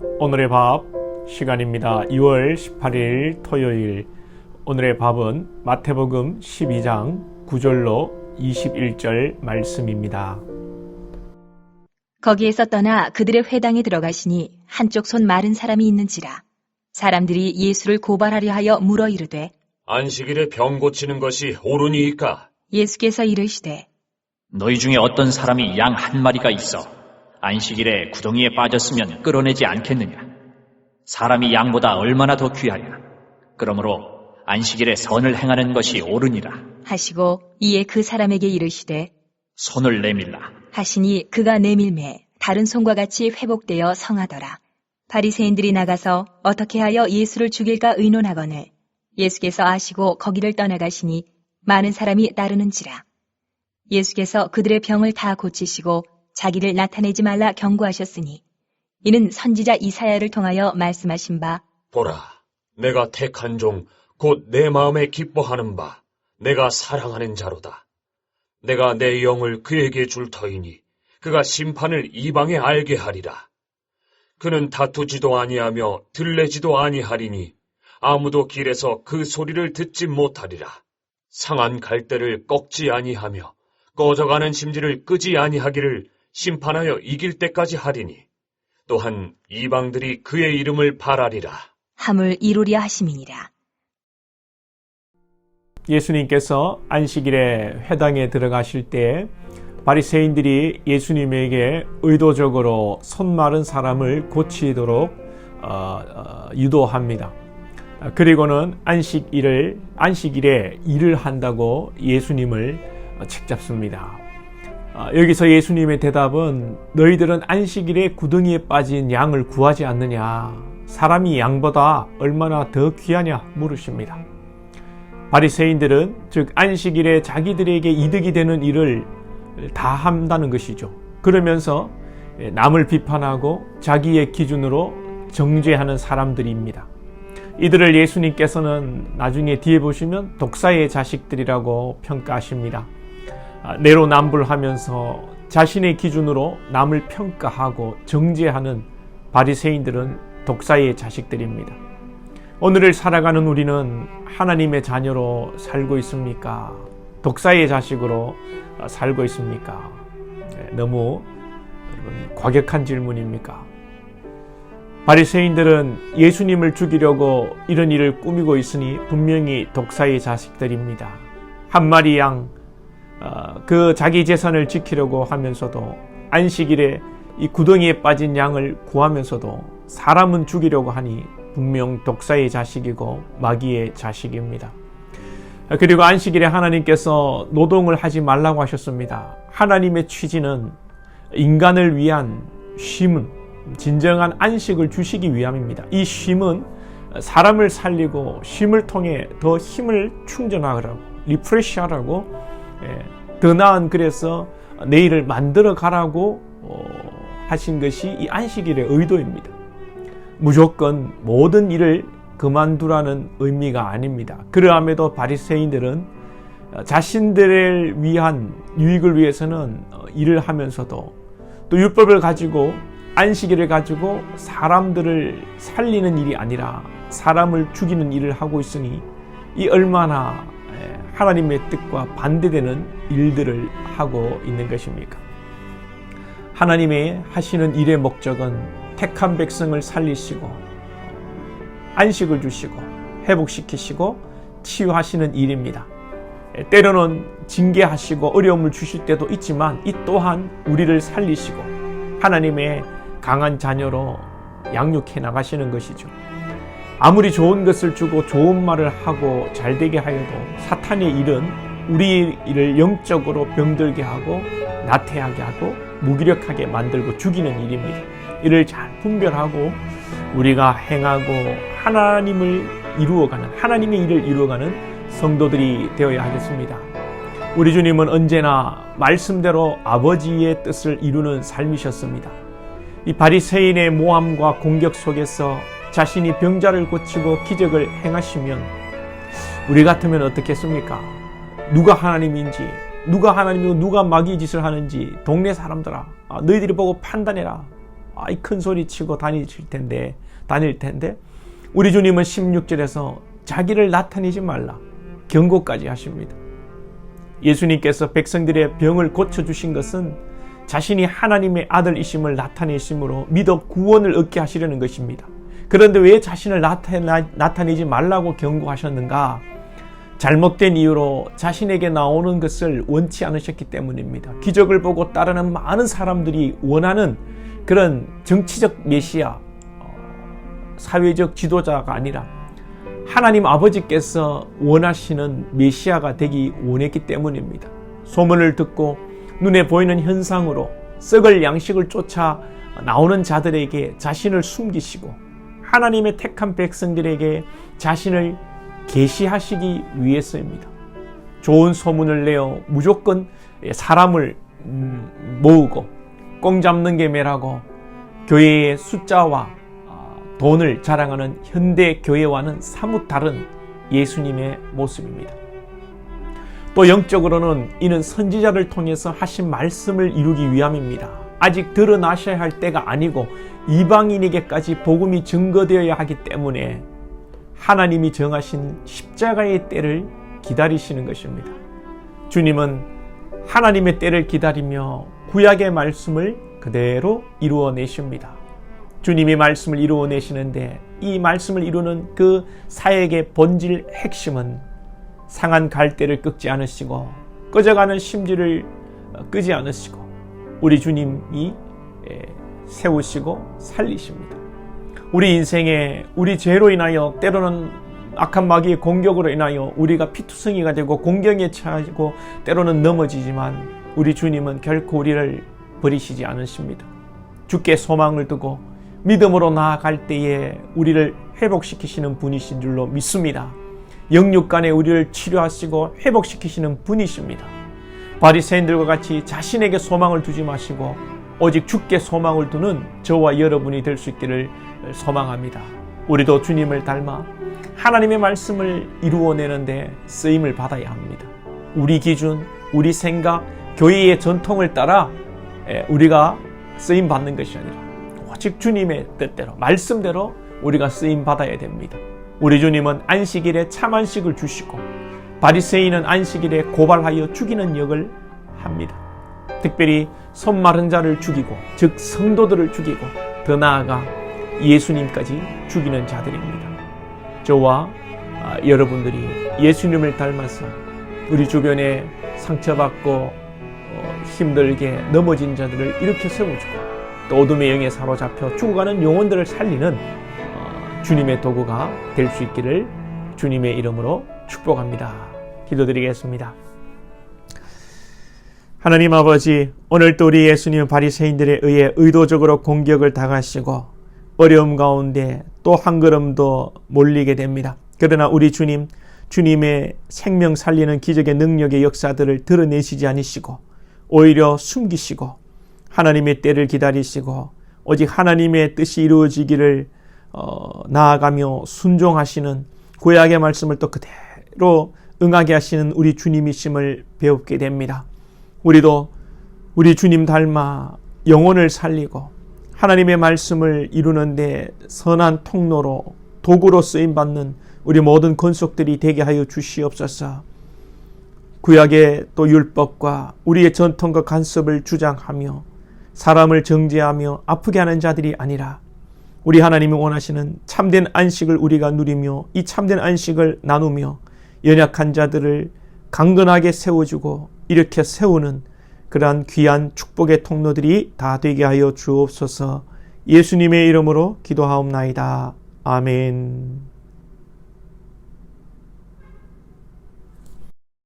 오늘의 밥 시간입니다. 2월 18일 토요일. 오늘의 밥은 마태복음 12장 9절로 21절 말씀입니다. 거기에서 떠나 그들의 회당에 들어가시니 한쪽 손 마른 사람이 있는지라. 사람들이 예수를 고발하려 하여 물어 이르되 안식일에 병 고치는 것이 옳으니이까? 예수께서 이르시되 너희 중에 어떤 사람이 양 한 마리가 있어 안식일에 구덩이에 빠졌으면 끌어내지 않겠느냐? 사람이 양보다 얼마나 더 귀하냐? 그러므로 안식일에 선을 행하는 것이 옳으니라 하시고 이에 그 사람에게 이르시되 손을 내밀라. 하시니 그가 내밀매 다른 손과 같이 회복되어 성하더라. 바리새인들이 나가서 어떻게 하여 예수를 죽일까 의논하거늘 예수께서 아시고 거기를 떠나가시니 많은 사람이 따르는지라. 예수께서 그들의 병을 다 고치시고 자기를 나타내지 말라 경고하셨으니 이는 선지자 이사야를 통하여 말씀하신 바 보라, 내가 택한 종 곧 내 마음에 기뻐하는 바 내가 사랑하는 자로다. 내가 내 영을 그에게 줄 터이니 그가 심판을 이방에 알게 하리라. 그는 다투지도 아니하며 들레지도 아니하리니 아무도 길에서 그 소리를 듣지 못하리라. 상한 갈대를 꺾지 아니하며 꺼져가는 심지를 끄지 아니하기를 심판하여 이길 때까지 하리니 또한 이방들이 그의 이름을 발하리라. 함을 이루려 하심이니라. 예수님께서 안식일에 회당에 들어가실 때 바리새인들이 예수님에게 의도적으로 손 마른 사람을 고치도록 유도합니다. 그리고는 안식일에 일을 한다고 예수님을 책잡습니다. 여기서 예수님의 대답은 너희들은 안식일에 구덩이에 빠진 양을 구하지 않느냐? 사람이 양보다 얼마나 더 귀하냐? 물으십니다. 바리새인들은 즉 안식일에 자기들에게 이득이 되는 일을 다 한다는 것이죠. 그러면서 남을 비판하고 자기의 기준으로 정죄하는 사람들입니다. 이들을 예수님께서는 나중에 뒤에 보시면 독사의 자식들이라고 평가하십니다. 내로남불하면서 자신의 기준으로 남을 평가하고 정죄하는 바리새인들은 독사의 자식들입니다. 오늘을 살아가는 우리는 하나님의 자녀로 살고 있습니까? 독사의 자식으로 살고 있습니까? 너무 과격한 질문입니까? 바리새인들은 예수님을 죽이려고 이런 일을 꾸미고 있으니 분명히 독사의 자식들입니다. 한 마리 양, 그 자기 재산을 지키려고 하면서도 안식일에 이 구덩이에 빠진 양을 구하면서도 사람은 죽이려고 하니 분명 독사의 자식이고 마귀의 자식입니다. 그리고 안식일에 하나님께서 노동을 하지 말라고 하셨습니다. 하나님의 취지는 인간을 위한 쉼은 진정한 안식을 주시기 위함입니다. 이 쉼은 사람을 살리고 쉼을 통해 더 힘을 충전하라고 리프레시하라고 더 나은 그래서 내일을 만들어 가라고 하신 것이 이 안식일의 의도입니다. 무조건 모든 일을 그만두라는 의미가 아닙니다. 그러함에도 바리새인들은 자신들을 위한 유익을 위해서는 일을 하면서도 또 율법을 가지고 안식일을 가지고 사람들을 살리는 일이 아니라 사람을 죽이는 일을 하고 있으니 이 얼마나 하나님의 뜻과 반대되는 일들을 하고 있는 것입니까? 하나님의 하시는 일의 목적은 택한 백성을 살리시고 안식을 주시고 회복시키시고 치유하시는 일입니다. 때로는 징계하시고 어려움을 주실 때도 있지만 이 또한 우리를 살리시고 하나님의 강한 자녀로 양육해 나가시는 것이죠. 아무리 좋은 것을 주고 좋은 말을 하고 잘되게 하여도 사탄의 일은 우리를 영적으로 병들게 하고 나태하게 하고 무기력하게 만들고 죽이는 일입니다. 이를 잘 분별하고 우리가 행하고 하나님의 일을 이루어가는 성도들이 되어야 하겠습니다. 우리 주님은 언제나 말씀대로 아버지의 뜻을 이루는 삶이셨습니다. 이 바리새인의 모함과 공격 속에서 자신이 병자를 고치고 기적을 행하시면 우리 같으면 어떻겠습니까? 누가 하나님인지, 누가 하나님이고 누가 마귀 짓을 하는지 동네 사람들아, 너희들이 보고 판단해라. 큰 소리 치고 다닐 텐데 우리 주님은 16절에서 자기를 나타내지 말라 경고까지 하십니다. 예수님께서 백성들의 병을 고쳐주신 것은 자신이 하나님의 아들이심을 나타내심으로 믿어 구원을 얻게 하시려는 것입니다. 그런데 왜 자신을 나타내지 말라고 경고하셨는가? 잘못된 이유로 자신에게 나오는 것을 원치 않으셨기 때문입니다. 기적을 보고 따르는 많은 사람들이 원하는 그런 정치적 메시아, 사회적 지도자가 아니라 하나님 아버지께서 원하시는 메시아가 되기 원했기 때문입니다. 소문을 듣고 눈에 보이는 현상으로 썩을 양식을 쫓아 나오는 자들에게 자신을 숨기시고 하나님의 택한 백성들에게 자신을 계시하시기 위해서입니다. 좋은 소문을 내어 무조건 사람을 모으고 꽁 잡는 게 매라고 교회의 숫자와 돈을 자랑하는 현대 교회와는 사뭇 다른 예수님의 모습입니다. 또 영적으로는 이는 선지자를 통해서 하신 말씀을 이루기 위함입니다. 아직 드러나셔야 할 때가 아니고 이방인에게까지 복음이 증거되어야 하기 때문에 하나님이 정하신 십자가의 때를 기다리시는 것입니다. 주님은 하나님의 때를 기다리며 구약의 말씀을 그대로 이루어내십니다. 주님이 말씀을 이루어내시는데 이 말씀을 이루는 그 사역의 본질 핵심은 상한 갈대를 꺾지 않으시고 꺼져가는 심지를 끄지 않으시고 우리 주님이 세우시고 살리십니다. 우리 인생에 우리 죄로 인하여 때로는 악한 마귀의 공격으로 인하여 우리가 피투성이가 되고 공경에 처하고 때로는 넘어지지만 우리 주님은 결코 우리를 버리시지 않으십니다. 주께 소망을 두고 믿음으로 나아갈 때에 우리를 회복시키시는 분이신 줄로 믿습니다. 영육간에 우리를 치료하시고 회복시키시는 분이십니다. 바리새인들과 같이 자신에게 소망을 두지 마시고 오직 주께 소망을 두는 저와 여러분이 될 수 있기를 소망합니다. 우리도 주님을 닮아 하나님의 말씀을 이루어내는데 쓰임을 받아야 합니다. 우리 기준, 우리 생각, 교회의 전통을 따라 우리가 쓰임 받는 것이 아니라 오직 주님의 뜻대로, 말씀대로 우리가 쓰임 받아야 됩니다. 우리 주님은 안식일에 참 안식을 주시고 바리새인은 안식일에 고발하여 죽이는 역을 합니다. 특별히 손 마른 자를 죽이고, 즉 성도들을 죽이고, 더 나아가 예수님까지 죽이는 자들입니다. 저와 여러분들이 예수님을 닮아서 우리 주변에 상처받고 힘들게 넘어진 자들을 일으켜 세워주고 또 어둠의 영에 사로잡혀 죽어가는 영혼들을 살리는 주님의 도구가 될 수 있기를 주님의 이름으로 축복합니다. 기도드리겠습니다. 하나님 아버지, 오늘도 우리 예수님은 바리새인들에 의해 의도적으로 공격을 당하시고 어려움 가운데 또 한 걸음 더 몰리게 됩니다. 그러나 우리 주님, 주님의 생명 살리는 기적의 능력의 역사들을 드러내시지 않으시고 오히려 숨기시고 하나님의 때를 기다리시고 오직 하나님의 뜻이 이루어지기를 나아가며 순종하시는 구약의 말씀을 또 그대로 응하게 하시는 우리 주님이심을 배우게 됩니다. 우리도 우리 주님 닮아 영혼을 살리고 하나님의 말씀을 이루는데 선한 통로로 도구로 쓰임받는 우리 모든 권속들이 되게 하여 주시옵소서. 구약의 또 율법과 우리의 전통과 간섭을 주장하며 사람을 정죄하며 아프게 하는 자들이 아니라 우리 하나님이 원하시는 참된 안식을 우리가 누리며 이 참된 안식을 나누며 연약한 자들을 강건하게 세워주고 일으켜 세우는 그러한 귀한 축복의 통로들이 다 되게 하여 주옵소서. 예수님의 이름으로 기도하옵나이다. 아멘.